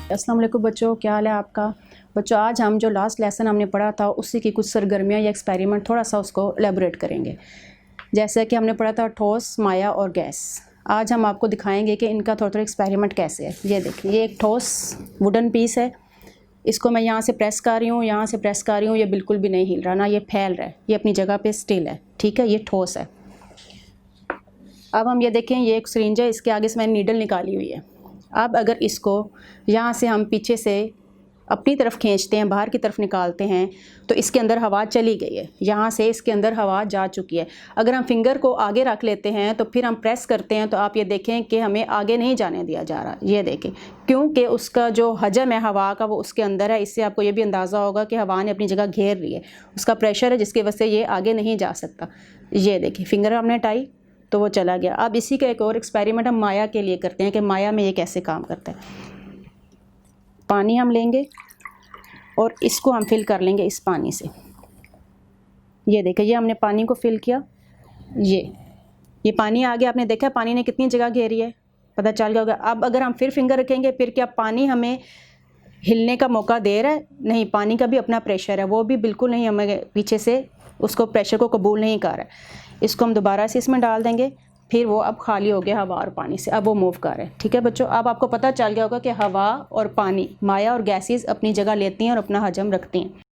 अस्सलाम वालेकुम बच्चों, क्या हाल है आपका। बच्चों आज हम जो लास्ट लेसन हमने पढ़ा था उसी की कुछ सरगर्मियाँ या एक्सपेरिमेंट थोड़ा सा उसको एलेबोरेट करेंगे। जैसे कि हमने पढ़ा था ठोस, माया और गैस। आज हम आपको दिखाएंगे कि इनका थोड़ा थोड़ा एक्सपेरिमेंट कैसे है। ये देखिए, ये एक ठोस वुडन पीस है। इसको मैं यहाँ से प्रेस कर रही हूँ, यहाँ से प्रेस कर रही हूँ, ये बिल्कुल भी नहीं हिल रहा, ना ये फैल रहा है, ये अपनी जगह पर स्टिल है। ठीक है, ये ठोस है। अब हम ये देखें, ये एक सिरिंज है, इसके आगे से मैंने नीडल निकाली हुई है। अब अगर इसको यहाँ से हम पीछे से अपनी तरफ खींचते हैं, बाहर की तरफ निकालते हैं, तो इसके अंदर हवा चली गई है। यहाँ से इसके अंदर हवा जा चुकी है। अगर हम फिंगर को आगे रख लेते हैं तो फिर हम प्रेस करते हैं, तो आप ये देखें कि हमें आगे नहीं जाने दिया जा रहा। ये देखें, क्योंकि उसका जो हजम है हवा का वो उसके अंदर है। इससे आपको ये भी अंदाज़ा होगा कि हवा ने अपनी जगह घेर ली है। उसका प्रेशर है जिसकी वजह से ये आगे नहीं जा सकता। ये देखिए, फिंगर हमने टाई तो वो चला गया। अब इसी का एक और एक्सपेरिमेंट हम माया के लिए करते हैं कि माया में ये कैसे काम करता है। पानी हम लेंगे और इसको हम फिल कर लेंगे इस पानी से। ये देखिए, ये हमने पानी को फिल किया। ये पानी आ गया। आपने देखा पानी ने कितनी जगह घेरी है, पता चल गया होगा। अब अगर हम फिर फिंगर रखेंगे, फिर क्या पानी हमें हिलने का मौका दे रहा है? नहीं, पानी का भी अपना प्रेशर है, वो भी बिल्कुल नहीं हमें पीछे से उसको प्रेशर को कबूल नहीं कर रहा है। इसको हम दोबारा से इसमें डाल देंगे, फिर वो अब खाली हो गया हवा और पानी से। अब वो मूव कर रहे हैं। ठीक है बच्चों, अब आपको पता चल गया होगा कि हवा और पानी, माया और गैसेस अपनी जगह लेती हैं और अपना हजम रखती हैं।